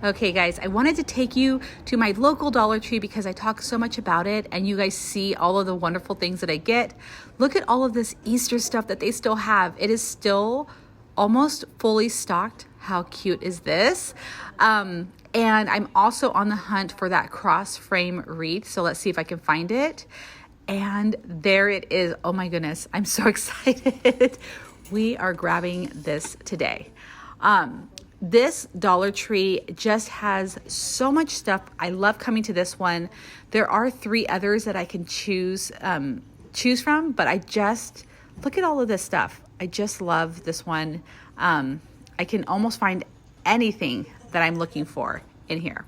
Okay guys, I wanted to take you to my local Dollar Tree because I talk so much about it and you guys see all of the wonderful things that I get. Look at all of this Easter stuff that they still have. It is still almost fully stocked. How cute is this? And I'm also on the hunt for that cross frame wreath. So let's see if I can find it. And there it is. Oh my goodness, I'm so excited. We are grabbing this today. This Dollar Tree just has so much stuff. I love coming to this one. There are 3 others that I can choose from, but I just, look at all of this stuff. I just love this one. I can almost find anything that I'm looking for in here.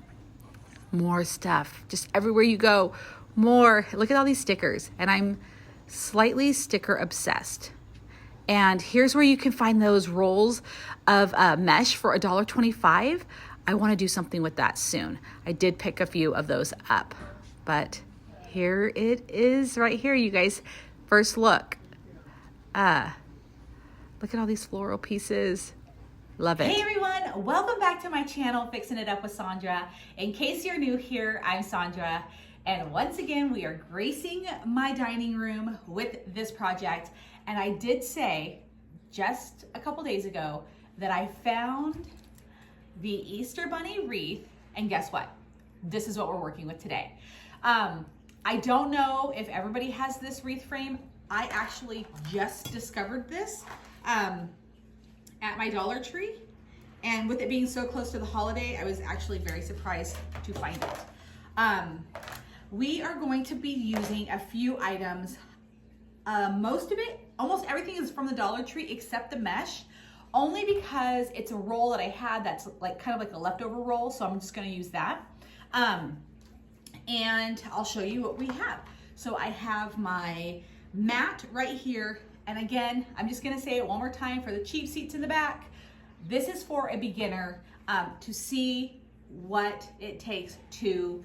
More stuff, just everywhere you go, more. Look at all these stickers, and I'm slightly sticker obsessed. And here's where you can find those rolls of mesh for $1.25. I want to do something with that soon. I did pick a few of those up, but here it is right here, you guys. First look. Look at all these floral pieces. Love it. Hey everyone, welcome back to my channel, Fixing It Up with Sandra. In case you're new here, I'm Sandra. And once again, we are gracing my dining room with this project. And I did say just a couple days ago that I found the Easter Bunny wreath, and guess what? This is what we're working with today. I don't know if everybody has this wreath frame. I actually just discovered this at my Dollar Tree. And with it being so close to the holiday, I was actually very surprised to find it. We are going to be using a few items. Most of it, almost everything is from the Dollar Tree except the mesh, only because it's a roll that I had that's like kind of like a leftover roll, so I'm just gonna use that. And I'll show you what we have. So I have my mat right here, and again, I'm just gonna say it one more time for the cheap seats in the back. This is for a beginner to see what it takes to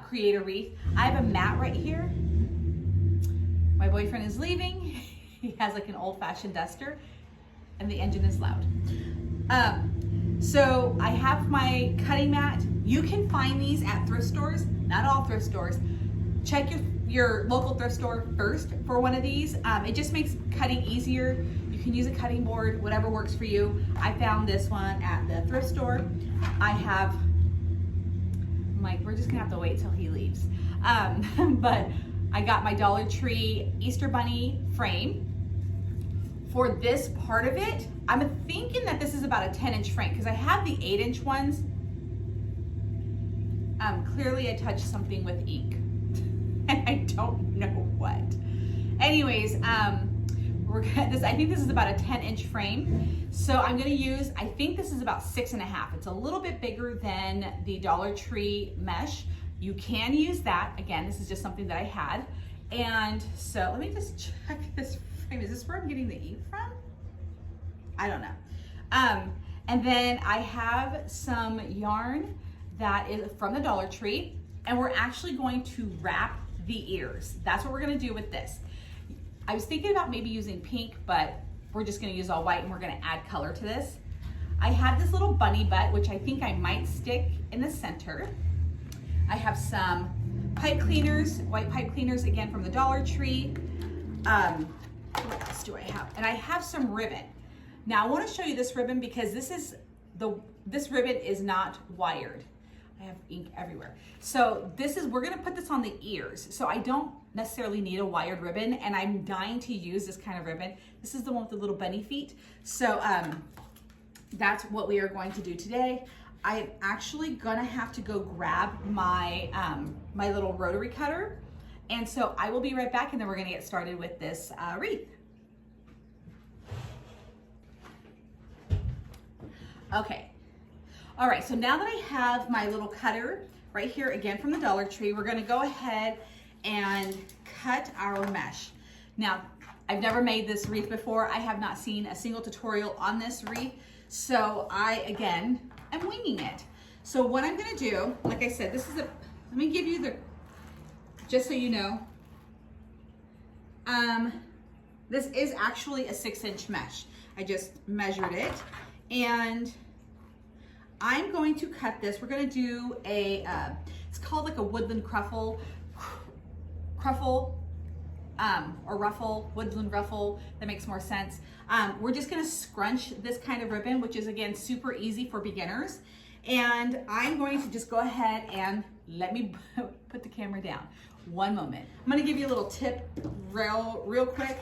create a wreath. I have a mat right here. My boyfriend is leaving. He has like an old-fashioned duster, and the engine is loud. So I have my cutting mat. You can find these at thrift stores, not all thrift stores. Check your local thrift store first for one of these. It just makes cutting easier. You can use a cutting board, whatever works for you. I found this one at the thrift store. I'm like, we're just gonna have to wait till he leaves. But I got my Dollar Tree Easter Bunny frame. For this part of it, I'm thinking that this is about a 10-inch frame because I have the 8-inch ones. Clearly I touched something with ink and I don't know what. Anyways, I think this is about a 10-inch frame. So I'm gonna use, I think this is about 6.5. It's a little bit bigger than the Dollar Tree mesh. You can use that. Again, this is just something that I had. And so let me just check this frame. Is this where I'm getting the ink from? I don't know. And then I have some yarn that is from the Dollar Tree, and we're actually going to wrap the ears. That's what we're gonna do with this. I was thinking about maybe using pink, but we're just gonna use all white and we're gonna add color to this. I have this little bunny butt, which I think I might stick in the center. I have some pipe cleaners, white pipe cleaners, again from the Dollar Tree. What else do I have? And I have some ribbon. Now I want to show you this ribbon because this ribbon is not wired. I have ink everywhere. So we're gonna put this on the ears. So I don't necessarily need a wired ribbon, and I'm dying to use this kind of ribbon. This is the one with the little bunny feet. So that's what we are going to do today. I'm actually gonna have to go grab my my little rotary cutter, and so I will be right back, and then we're gonna get started with this wreath. Okay, all right, so now that I have my little cutter right here, again from the Dollar Tree, we're gonna go ahead and cut our mesh. Now, I've never made this wreath before. I have not seen a single tutorial on this wreath, so I'm winging it. So what I'm gonna do, like I said, let me give you just so you know, this is actually a 6-inch mesh. I just measured it, and I'm going to cut this. We're gonna do a, it's called like a woodland cruffle, or ruffle, woodland ruffle. That makes more sense. We're just gonna scrunch this kind of ribbon, which is again, super easy for beginners. And I'm going to just go ahead and let me put the camera down. One moment. I'm gonna give you a little tip real quick.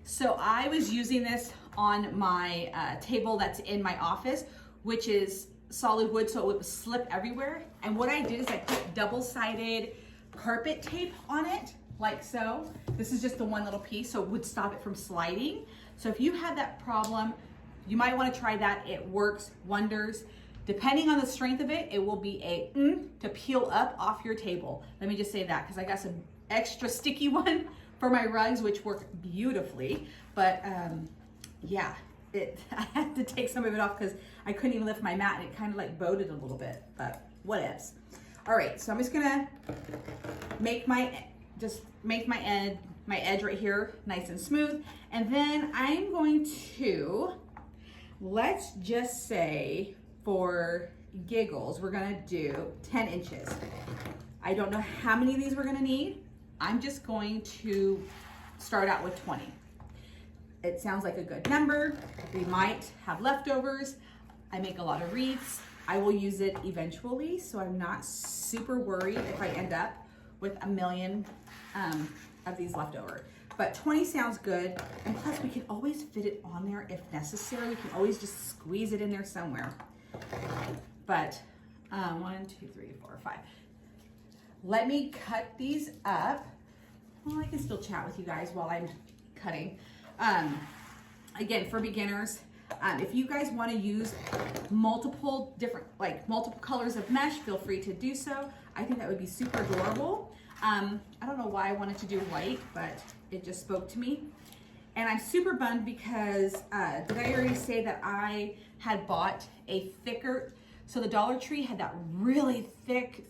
So I was using this on my table that's in my office, which is solid wood, so it would slip everywhere. And what I did is I put double-sided carpet tape on it, like so. This is just the one little piece, so it would stop it from sliding. So if you had that problem, you might want to try that. It works wonders. Depending on the strength of it, it will be a to peel up off your table. Let me just say that, because I got some extra sticky one for my rugs, which work beautifully. But yeah, I had to take some of it off because I couldn't even lift my mat, and it kind of like bowed it a little bit, but whatevs. All right, so I'm just gonna make my edge right here nice and smooth. And then I'm going to, let's just say for giggles, we're gonna do 10 inches. I don't know how many of these we're gonna need. I'm just going to start out with 20. It sounds like a good number. We might have leftovers. I make a lot of wreaths. I will use it eventually, so I'm not super worried if I end up with a million of these left over. But 20 sounds good, and plus we can always fit it on there if necessary. We can always just squeeze it in there somewhere. But 1, 2, 3, 4, 5. Let me cut these up. Well, I can still chat with you guys while I'm cutting. Again, for beginners, if you guys want to use multiple colors of mesh, feel free to do so. I think that would be super adorable. I don't know why I wanted to do white, but it just spoke to me. And I'm super bummed because, did I already say that I had bought a thicker, so the Dollar Tree had that really thick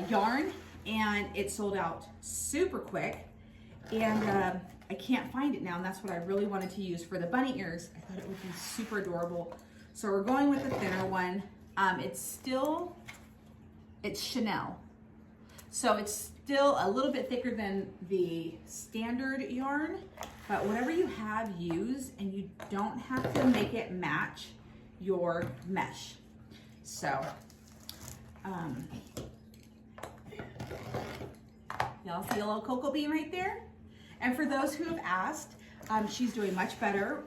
yarn, and it sold out super quick. And I can't find it now, and that's what I really wanted to use for the bunny ears. I thought it would be super adorable. So we're going with the thinner one. It's Chanel. So it's still a little bit thicker than the standard yarn, but whatever you have, use, and you don't have to make it match your mesh. So, y'all see a little cocoa bean right there? And for those who have asked, she's doing much better.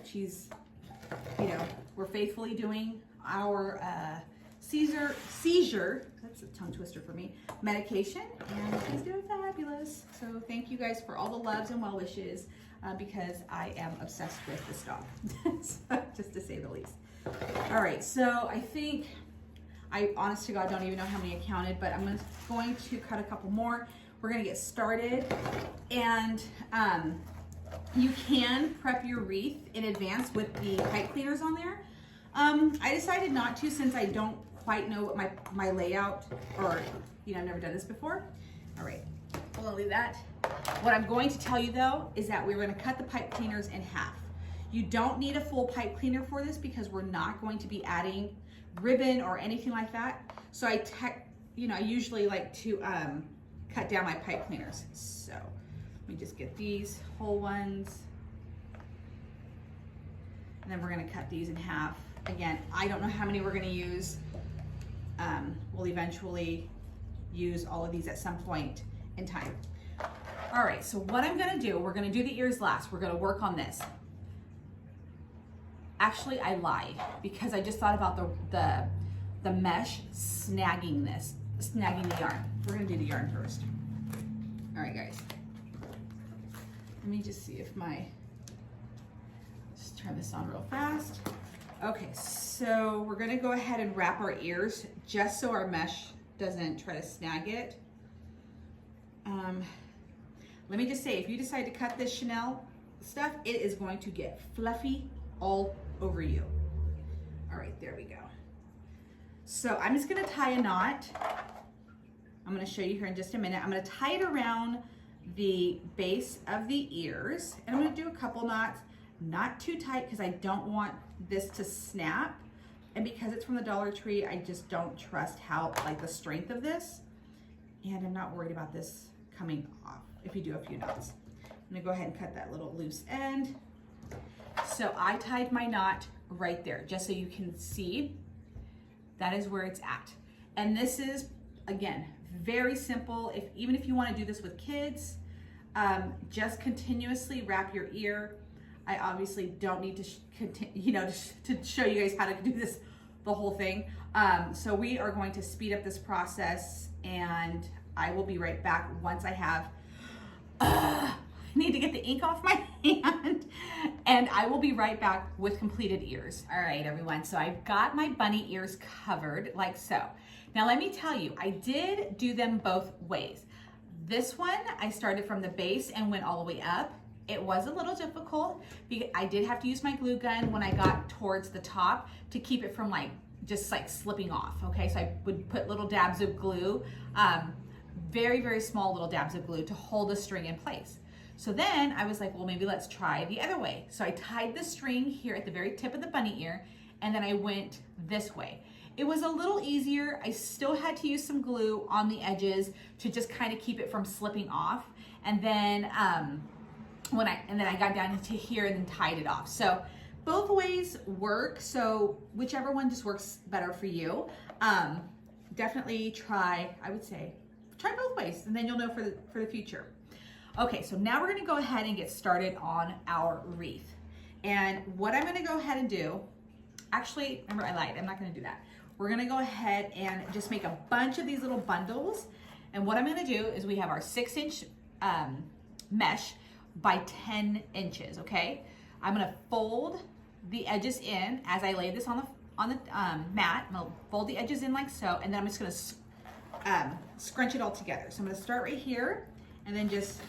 She's, we're faithfully doing our seizure, that's a tongue twister for me, medication, and she's doing fabulous. So thank you guys for all the loves and well wishes, because I am obsessed with this dog, so, just to say the least. All right, so I think, I honest to God don't even know how many I counted, but I'm going to cut a couple more. We're gonna get started, and you can prep your wreath in advance with the pipe cleaners on there. I decided not to, since I don't quite know what my layout, or I've never done this before. All right, I'm gonna leave that. What I'm going to tell you though is that we're gonna cut the pipe cleaners in half. You don't need a full pipe cleaner for this because we're not going to be adding ribbon or anything like that. So I usually like to cut down my pipe cleaners. So let me just get these whole ones. And then we're gonna cut these in half. Again, I don't know how many we're gonna use. We'll eventually use all of these at some point in time. All right, so what I'm gonna do, we're gonna do the ears last. We're gonna work on this. Actually, I lied, because I just thought about the mesh snagging the yarn. We're gonna do the yarn first. All right, guys. Let me just see if just turn this on real fast. Okay, so we're gonna go ahead and wrap our ears just so our mesh doesn't try to snag it. Let me just say, if you decide to cut this Chanel stuff, it is going to get fluffy all over you. All right, there we go. So I'm just gonna tie a knot. I'm gonna show you here in just a minute. I'm gonna tie it around the base of the ears, and I'm gonna do a couple knots, not too tight because I don't want this to snap. And because it's from the Dollar Tree, I just don't trust how, like the strength of this. And I'm not worried about this coming off if you do a few knots. I'm gonna go ahead and cut that little loose end. So I tied my knot right there, just so you can see that is where it's at. And this is, again, very simple. Even if you wanna do this with kids, just continuously wrap your ear. I obviously don't need to show you guys how to do this, the whole thing. So we are going to speed up this process, and I will be right back once I have, I need to get the ink off my hand, and I will be right back with completed ears. All right, everyone, so I've got my bunny ears covered like so. Now let me tell you, I did do them both ways. This one, I started from the base and went all the way up. It was a little difficult because I did have to use my glue gun when I got towards the top to keep it from just slipping off, okay? So I would put little dabs of glue, very, very small little dabs of glue to hold the string in place. So then I was like, well, maybe let's try the other way. So I tied the string here at the very tip of the bunny ear, and then I went this way. It was a little easier. I still had to use some glue on the edges to just kind of keep it from slipping off. And then I got down into here and then tied it off. So both ways work. So whichever one just works better for you. Definitely try, I would say, try both ways, and then you'll know for the future. Okay, so now we're gonna go ahead and get started on our wreath. And what I'm gonna go ahead and do, actually, remember I lied, I'm not gonna do that. We're gonna go ahead and just make a bunch of these little bundles. And what I'm gonna do is we have our 6-inch mesh by 10 inches, okay? I'm gonna fold the edges in as I lay this on the mat. I'm gonna fold the edges in like so, and then I'm just gonna scrunch it all together. So I'm gonna start right here, and then just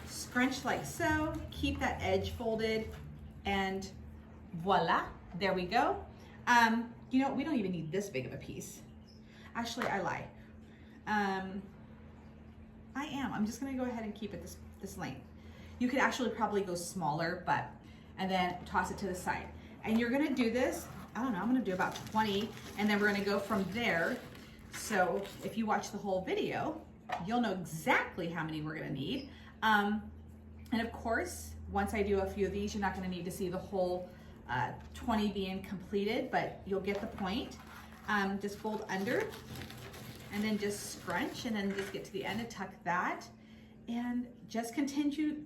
scrunch like so, keep that edge folded, and voila, there we go. You know, we don't even need this big of a piece. Actually, I lie. I'm just gonna go ahead and keep it this length. You could actually probably go smaller, and then toss it to the side. And you're gonna do this, I don't know, I'm gonna do about 20, and then we're gonna go from there. So if you watch the whole video, you'll know exactly how many we're gonna need. And of course, once I do a few of these, you're not gonna need to see the whole 20 being completed, but you'll get the point. Just fold under, and then just scrunch, and then just get to the end and tuck that. And just continue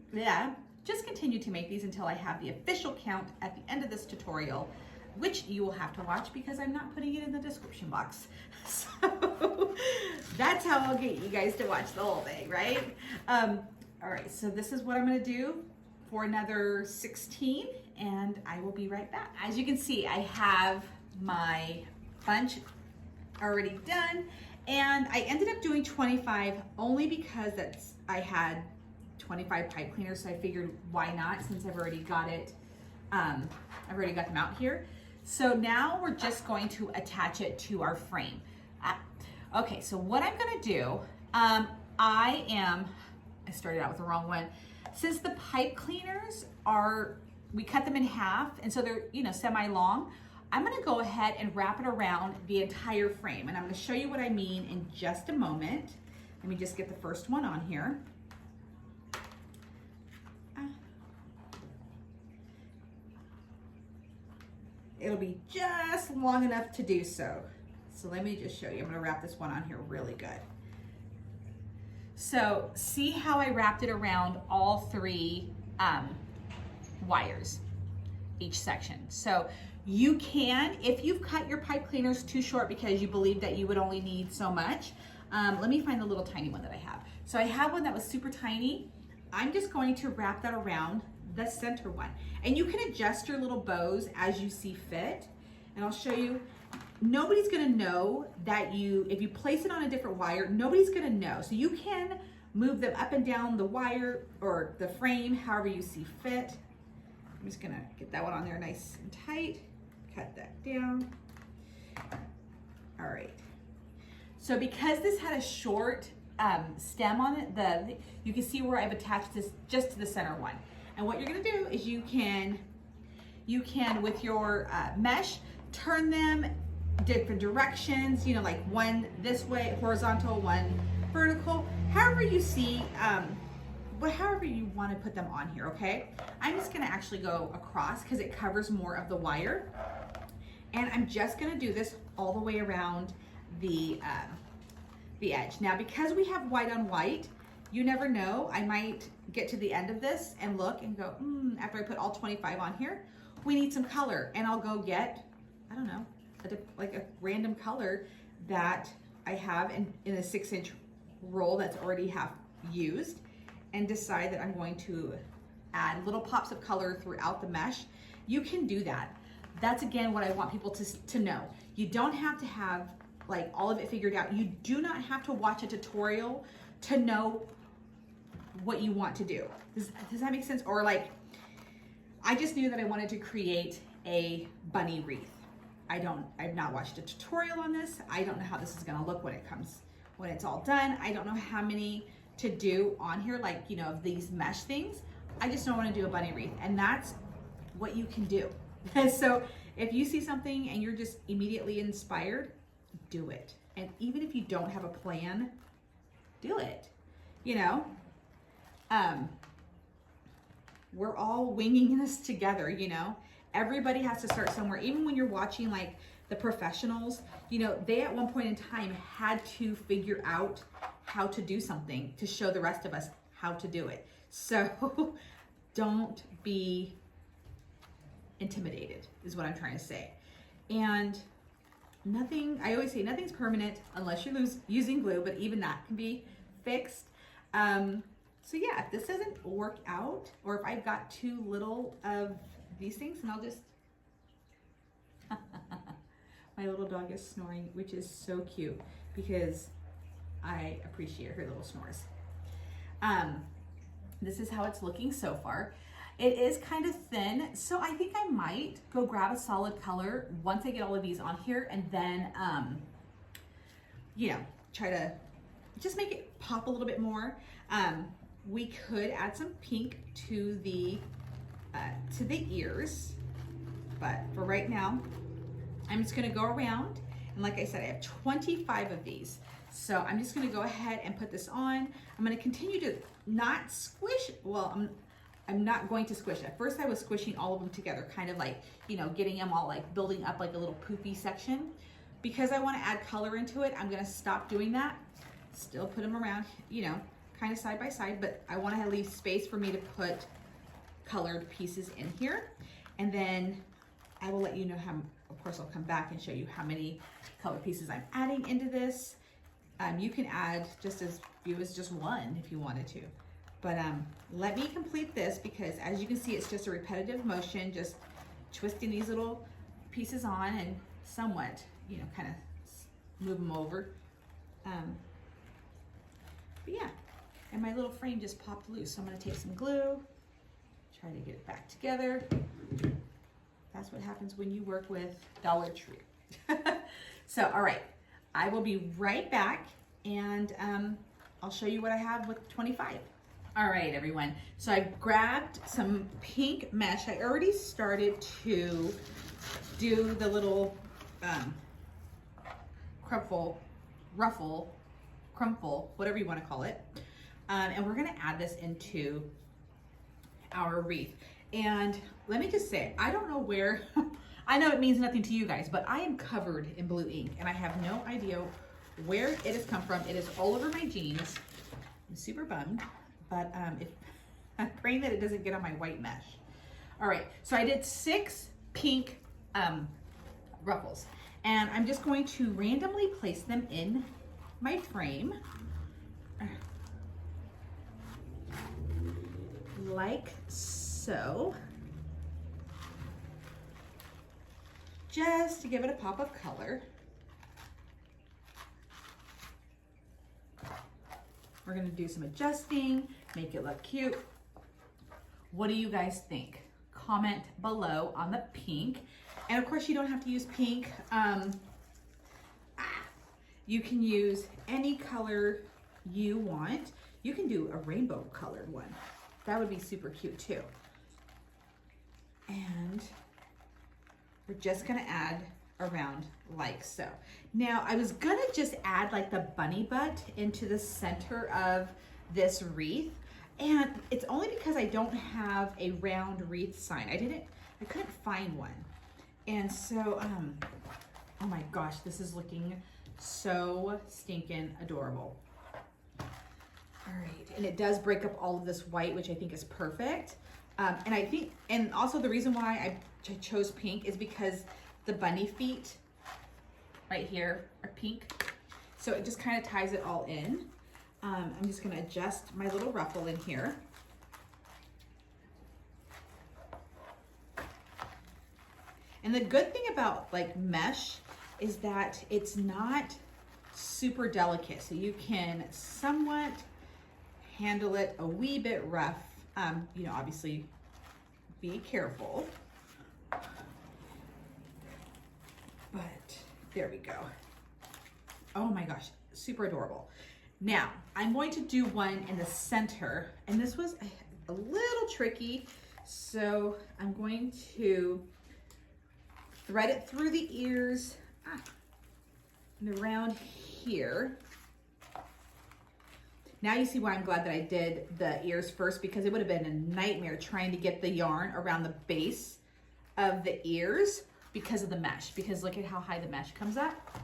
to make these until I have the official count at the end of this tutorial, which you will have to watch because I'm not putting it in the description box. So that's how I'll get you guys to watch the whole thing, right? All right, so this is what I'm gonna do for another 16, and I will be right back. As you can see, I have my bunch already done, and I ended up doing 25 only because I had 25 pipe cleaners, so I figured why not, since I've already got it, I've already got them out here. So now we're just going to attach it to our frame. Okay, so what I'm gonna do, I started out with the wrong one. Since the pipe cleaners we cut them in half, and so they're, semi-long, I'm gonna go ahead and wrap it around the entire frame, and I'm gonna show you what I mean in just a moment. Let me just get the first one on here. It'll be just long enough to do so. So let me just show you. I'm gonna wrap this one on here really good. So see how I wrapped it around all 3 wires, each section. So you can, if you've cut your pipe cleaners too short because you believe that you would only need so much, let me find the little tiny one that I have. So I have one that was super tiny. I'm just going to wrap that around the center one. And you can adjust your little bows as you see fit. And I'll show you, nobody's gonna know that if you place it on a different wire, nobody's gonna know. So you can move them up and down the wire or the frame, however you see fit. I'm just gonna get that one on there nice and tight, cut that down. All right. So because this had a short stem on it, you can see where I've attached this just to the center one. And what you're gonna do is you can You can, with your mesh, turn them different directions, you know, like one this way, horizontal, one vertical, however you see, but however you want to put them on here, okay? I'm just gonna actually go across because it covers more of the wire. And I'm just gonna do this all the way around the edge. Now, because we have white on white, you never know, I might get to the end of this and look and go, after I put all 25 on here, we need some color. And I'll go get, I don't know, like a random color that I have in a 6-inch roll that's already half used, and decide that I'm going to add little pops of color throughout the mesh. You can do that. That's again what I want people to know. You don't have to have like all of it figured out. You do not have to watch a tutorial to know what you want to do. Does that make sense? Or like, I just knew that I wanted to create a bunny wreath. I've not watched a tutorial on this. I don't know how this is gonna look when it's all done. I don't know how many to do on here, like, you know, of these mesh things. I just don't wanna do a bunny wreath, and that's what you can do. So if you see something and you're just immediately inspired, do it. And even if you don't have a plan, do it, you know? We're all winging this together, you know? Everybody has to start somewhere. Even when you're watching like the professionals, you know, they at one point in time had to figure out how to do something to show the rest of us how to do it. So don't be intimidated is what I'm trying to say. And I always say nothing's permanent unless you're using glue, but even that can be fixed. So yeah, if this doesn't work out, or if I've got too little of these things, and I'll just, my little dog is snoring, which is so cute because I appreciate her little snores. This is how it's looking so far. It is kind of thin, so I think I might go grab a solid color once I get all of these on here, and then, you know, try to just make it pop a little bit more. We could add some pink to the ears, but for right now, I'm just gonna go around, and like I said, I have 25 of these. So I'm just gonna go ahead and put this on. I'm gonna continue to not squish, well, I'm not going to squish. At first I was squishing all of them together, kind of like, you know, getting them all like building up like a little poofy section. Because I wanna add color into it, I'm gonna stop doing that. Still put them around, you know, kind of side by side, but I wanna leave space for me to put colored pieces in here. And then I will let you know how, of course I'll come back and show you how many colored pieces I'm adding into this. You can add just as few as just one if you wanted to. But let me complete this, because as you can see, it's just a repetitive motion, just twisting these little pieces on and somewhat, you know, kind of move them over. But yeah, and my little frame just popped loose. So I'm gonna take some glue, try to get it back together. That's what happens when you work with Dollar Tree. So, all right, I will be right back, and I'll show you what I have with 25. All right, everyone. So I grabbed some pink mesh. I already started to do the little crumple, whatever you want to call it. And we're gonna add this into our wreath. And let me just say, I don't know where, I know it means nothing to you guys, but I am covered in blue ink, and I have no idea where it has come from. It is all over my jeans. I'm super bummed, but I'm praying that it doesn't get on my white mesh. All right, so I did 6 pink ruffles, and I'm just going to randomly place them in my frame. Like so, just to give it a pop of color. We're gonna do some adjusting, make it look cute. What do you guys think? Comment below on the pink. And of course you don't have to use pink. You can use any color you want. You can do a rainbow colored one. That would be super cute too. And we're just gonna add around like so. Now I was gonna just add like the bunny butt into the center of this wreath, and it's only because I don't have a round wreath sign. I couldn't find one. And so, oh my gosh, this is looking so stinking adorable. All right, and it does break up all of this white, which I think is perfect. And also the reason why I chose pink is because the bunny feet right here are pink. So it just kind of ties it all in. I'm just gonna adjust my little ruffle in here. And the good thing about like mesh is that it's not super delicate. So you can somewhat handle it a wee bit rough. You know, obviously be careful. But there we go. Oh my gosh, super adorable. Now, I'm going to do one in the center, and this was a little tricky. So I'm going to thread it through the ears and around here. Now you see why I'm glad that I did the ears first, because it would have been a nightmare trying to get the yarn around the base of the ears because of the mesh, because look at how high the mesh comes up.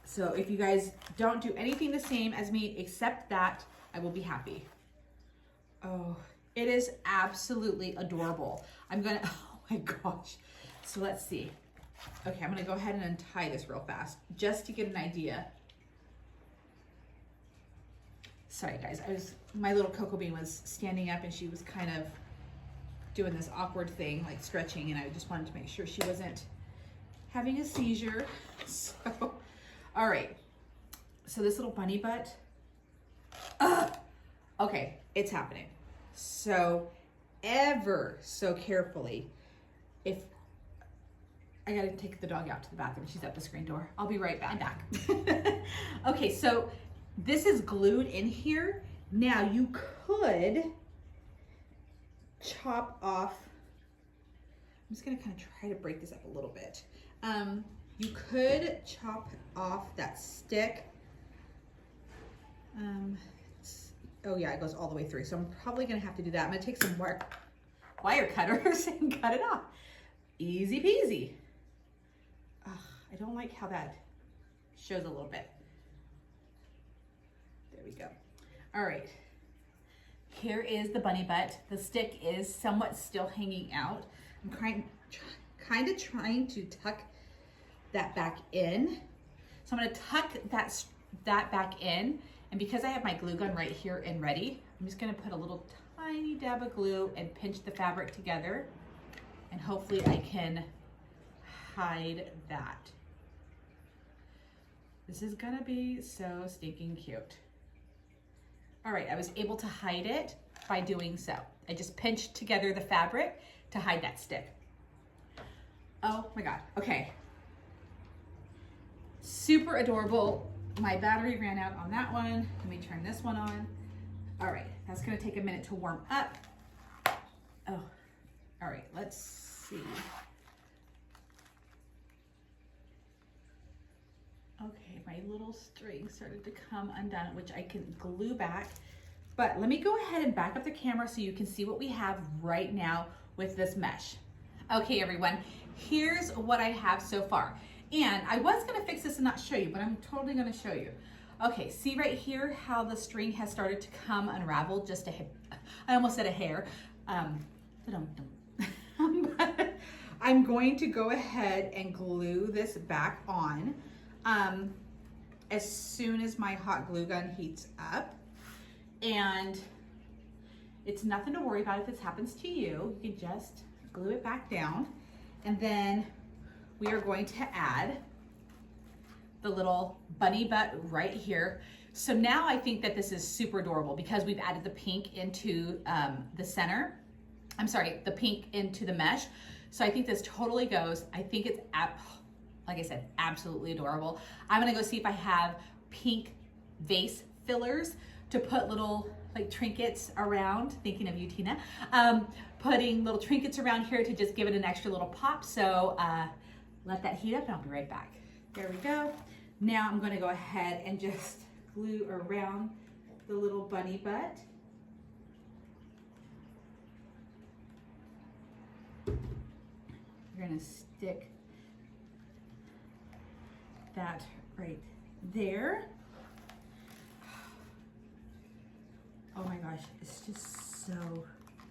So if you guys don't do anything the same as me except that, I will be happy. Oh, it is absolutely adorable. Oh my gosh. So let's see. Okay, I'm gonna go ahead and untie this real fast just to get an idea. Sorry guys, my little cocoa bean was standing up and she was kind of doing this awkward thing, like stretching, and I just wanted to make sure she wasn't having a seizure. So, all right. So this little bunny butt, okay, it's happening. So ever so carefully, if I gotta take the dog out to the bathroom, she's at the screen door. I'll be right back. I'm back. Okay, so this is glued in here. Now you could chop off, I'm just gonna kind of try to break this up a little bit. You could chop off that stick. Oh yeah, it goes all the way through. So I'm probably gonna have to do that. I'm gonna take some wire cutters and cut it off. Easy peasy. I don't like how that shows a little bit. There we go. All right. Here is the bunny butt. The stick is somewhat still hanging out. I'm kind of trying to tuck that back in. So I'm gonna tuck that back in. And because I have my glue gun right here and ready, I'm just gonna put a little tiny dab of glue and pinch the fabric together. And hopefully I can hide that. This is gonna be so stinking cute. All right, I was able to hide it by doing so. I just pinched together the fabric to hide that stick. Oh my God, okay. Super adorable. My battery ran out on that one. Let me turn this one on. All right, that's gonna take a minute to warm up. Oh, all right, let's see. Okay, my little string started to come undone, which I can glue back. But let me go ahead and back up the camera so you can see what we have right now with this mesh. Okay, everyone, here's what I have so far. And I was gonna fix this and not show you, but I'm totally gonna show you. Okay, see right here how the string has started to come unraveled, just I almost said a hair. I'm going to go ahead and glue this back on as soon as my hot glue gun heats up. And it's nothing to worry about if this happens to you. You can just glue it back down. And then we are going to add the little bunny butt right here. So now I think that this is super adorable because we've added the pink into the center. I'm sorry, the pink into the mesh. So I think this totally goes. I think it's, like I said, absolutely adorable. I'm gonna go see if I have pink vase fillers to put little like trinkets around, thinking of you, Tina, putting little trinkets around here to just give it an extra little pop. So let that heat up and I'll be right back. There we go. Now I'm gonna go ahead and just glue around the little bunny butt. We're gonna stick that right there. Oh my gosh, it's just so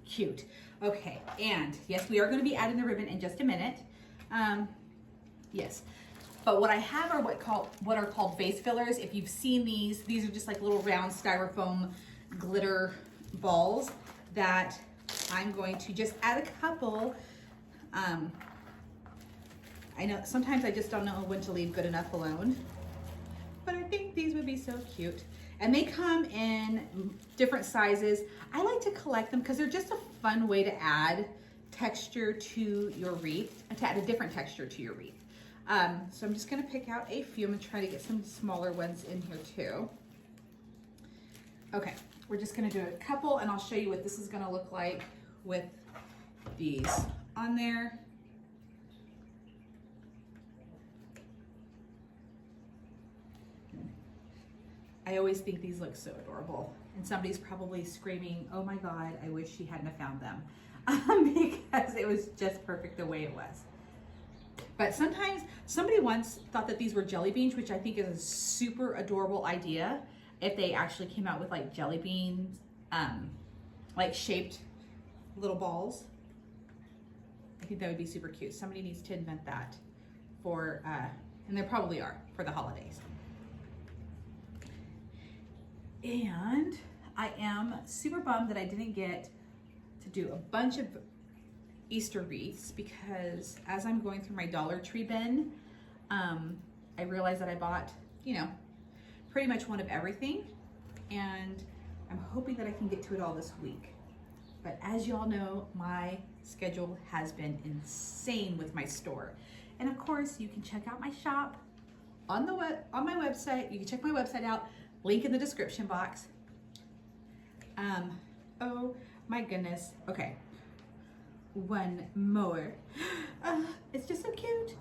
cute. Okay, and yes, we are gonna be adding the ribbon in just a minute. Yes, but what I have are what are called vase fillers. If you've seen these are just like little round styrofoam glitter balls that I'm going to just add a couple. I know sometimes I just don't know when to leave good enough alone, but I think these would be so cute. And they come in different sizes. I like to collect them because they're just a fun way to add texture to your wreath, to add a different texture to your wreath. So I'm just gonna pick out a few. I'm gonna try to get some smaller ones in here too. Okay, we're just gonna do a couple and I'll show you what this is gonna look like with these on there. I always think these look so adorable. And somebody's probably screaming, oh my God, I wish she hadn't have found them. Because it was just perfect the way it was. But sometimes, somebody once thought that these were jelly beans, which I think is a super adorable idea. If they actually came out with like jelly beans, like shaped little balls. I think that would be super cute. Somebody needs to invent that for, and there probably are, for the holidays. And I am super bummed that I didn't get to do a bunch of Easter wreaths because as I'm going through my Dollar Tree bin, I realized that I bought, you know, pretty much one of everything. And I'm hoping that I can get to it all this week. But as y'all know, my schedule has been insane with my store. And of course, you can check out my shop on my website. You can check my website out. Link in the description box. Oh my goodness. Okay, one more. It's just so cute.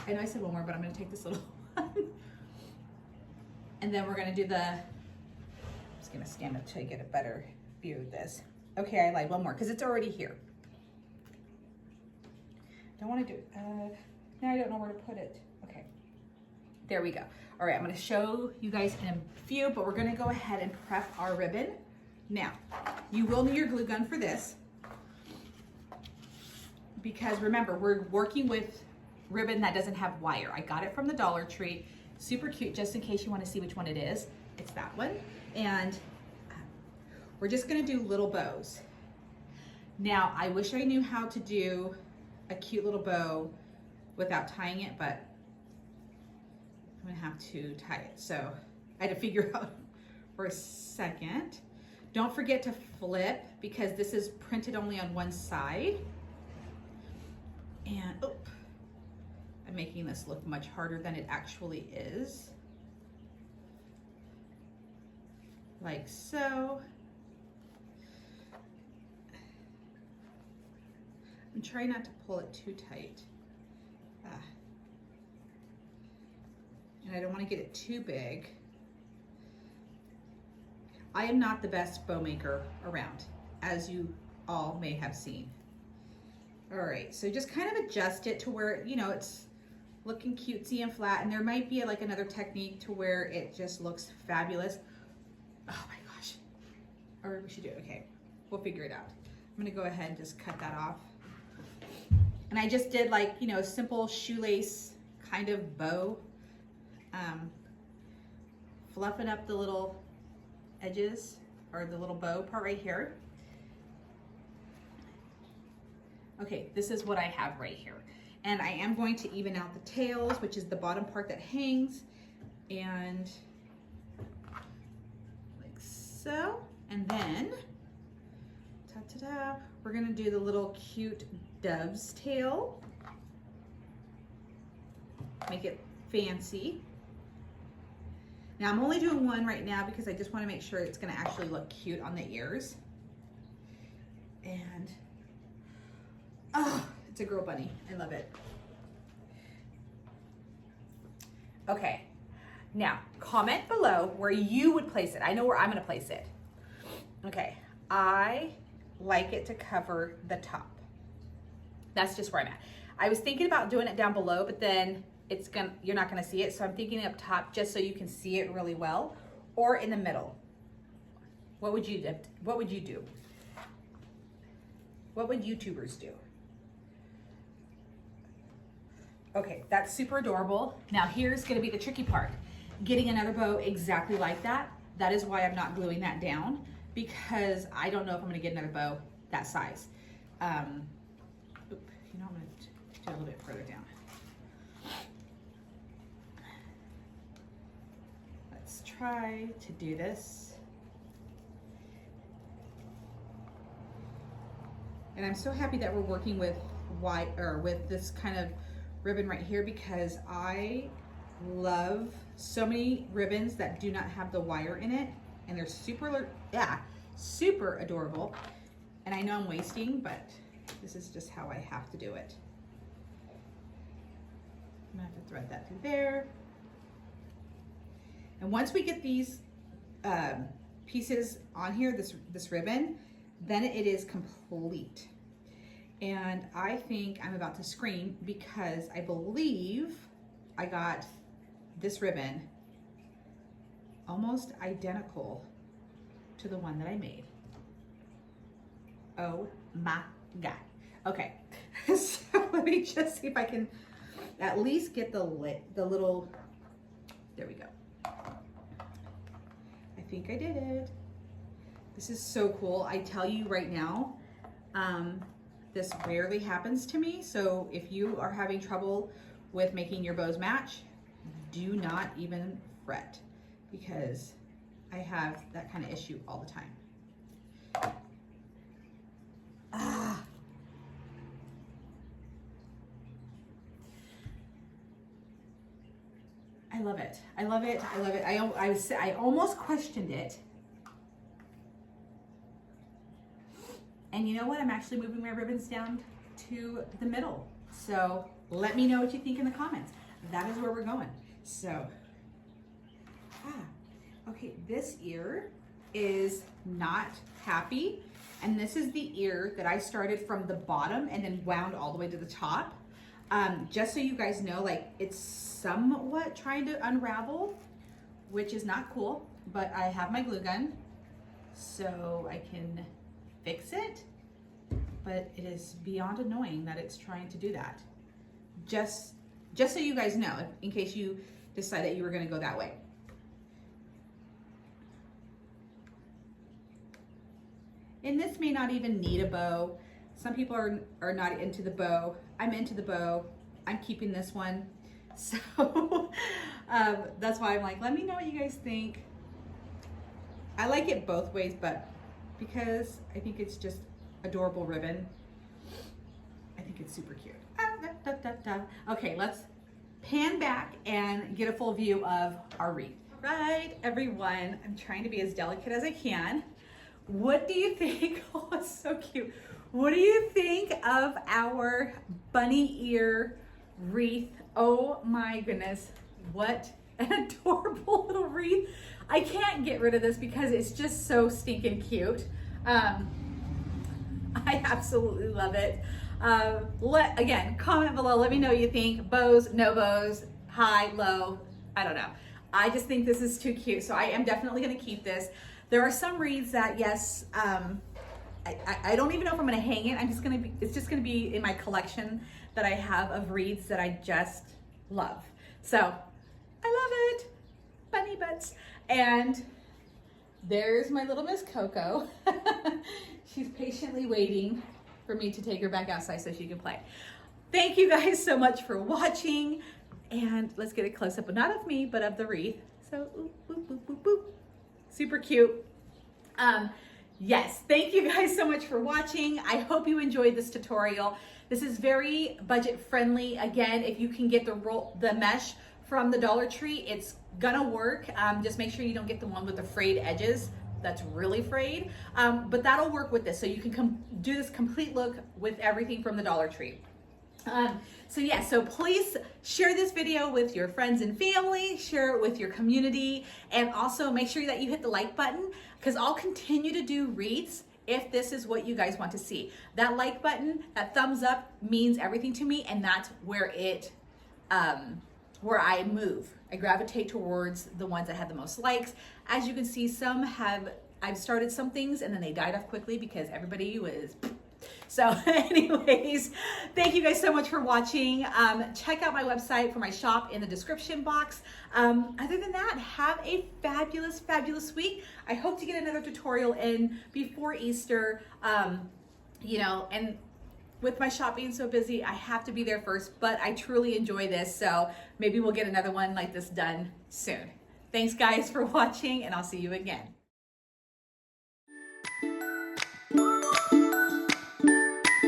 I know I said one more, but I'm gonna take this little one. And then we're gonna do I'm just gonna stand up till you get a better view of this. Okay, I lied, one more, because it's already here. Don't wanna do, now I don't know where to put it. Okay. There we go. All right, I'm gonna show you guys in a few, but we're gonna go ahead and prep our ribbon. Now, you will need your glue gun for this because remember, we're working with ribbon that doesn't have wire. I got it from the Dollar Tree. Super cute, just in case you wanna see which one it is. It's that one. And we're just gonna do little bows. Now, I wish I knew how to do a cute little bow without tying it, but I'm gonna have to tie it. So I had to figure out for a second. Don't forget to flip because this is printed only on one side. And oh, I'm making this look much harder than it actually is. Like so. I'm trying not to pull it too tight. And I don't want to get it too big. I am not the best bow maker around, as you all may have seen. All right, so just kind of adjust it to where, you know, it's looking cutesy and flat, and there might be like another technique to where it just looks fabulous. Oh my gosh. Or we should do it, okay. We'll figure it out. I'm gonna go ahead and just cut that off. And I just did like, you know, a simple shoelace kind of bow. Fluffing up the little edges or the little bow part right here. Okay, this is what I have right here. And I am going to even out the tails, which is the bottom part that hangs, and like so. And then, ta-ta-da, we're gonna do the little cute dove's tail. Make it fancy. Now I'm only doing one right now because I just want to make sure it's going to actually look cute on the ears. And, oh, it's a girl bunny. I love it. Okay, now comment below where you would place it. I know where I'm going to place it. Okay, I like it to cover the top. That's just where I'm at. I was thinking about doing it down below, but then you're not gonna see it. So I'm thinking up top just so you can see it really well, or in the middle. What would you do? What would you do? What would YouTubers do? Okay, that's super adorable. Now here's gonna be the tricky part. Getting another bow exactly like that. That is why I'm not gluing that down, because I don't know if I'm gonna get another bow that size. You know, I'm gonna do a little bit further down. Let's try to do this. And I'm so happy that we're working with with this kind of ribbon right here, because I love so many ribbons that do not have the wire in it, and they're super adorable. And I know I'm wasting, but this is just how I have to do it. I'm gonna have to thread that through there. And once we get these pieces on here, this ribbon, then it is complete. And I think I'm about to scream because I believe I got this ribbon almost identical to the one that I made. Oh my God. Okay, so let me just see if I can at least get the little, there we go. I think I did it. This is so cool. I tell you right now, this rarely happens to me. So if you are having trouble with making your bows match, do not even fret, because I have that kind of issue all the time. I love it. I love it. I love it. I almost questioned it. And you know what? I'm actually moving my ribbons down to the middle. So let me know what you think in the comments. That is where we're going. So, okay, this ear is not happy. And this is the ear that I started from the bottom and then wound all the way to the top. Just so you guys know, like, it's somewhat trying to unravel, which is not cool, but I have my glue gun so I can fix it, but it is beyond annoying that it's trying to do that. Just so you guys know, in case you decide that you were gonna go that way. And this may not even need a bow. Some people are not into the bow. I'm into the bow. I'm keeping this one. So that's why I'm like, let me know what you guys think. I like it both ways, but because I think it's just adorable ribbon, I think it's super cute. Okay, let's pan back and get a full view of our wreath. All right, everyone, I'm trying to be as delicate as I can. What do you think? Oh, it's so cute. What do you think of our bunny ear wreath? Oh my goodness, what an adorable little wreath. I can't get rid of this because it's just so stinking cute. I absolutely love it. Again, comment below, let me know what you think. Bows, no bows, high, low, I don't know. I just think this is too cute, so I am definitely gonna keep this. There are some wreaths that, yes, I don't even know if I'm gonna hang it. It's just gonna be in my collection that I have of wreaths that I just love. So I love it, bunny butts. And there's my little Miss Coco. She's patiently waiting for me to take her back outside so she can play. Thank you guys so much for watching. And let's get a close up, not of me, but of the wreath. So, oop, boop, boop, boop, boop. Super cute. Yes, thank you guys so much for watching. I hope you enjoyed this tutorial. This is very budget friendly. Again, if you can get the mesh from the Dollar Tree. It's gonna work. Just make sure you don't get the one with the frayed edges. That's really frayed, but that'll work with this. So you can do this complete look with everything from the Dollar Tree. So yeah, so please share this video with your friends and family, share it with your community, and also make sure that you hit the like button, because I'll continue to do wreaths if this is what you guys want to see. That like button, that thumbs up means everything to me, and that's where where I move. I gravitate towards the ones that have the most likes. As you can see, I've started some things and then they died off quickly because everybody was. So anyways, thank you guys so much for watching. Check out my website for my shop in the description box. Other than that, have a fabulous, fabulous week. I hope to get another tutorial in before Easter, you know, and with my shop being so busy, I have to be there first, but I truly enjoy this. So maybe we'll get another one like this done soon. Thanks guys for watching, and I'll see you again.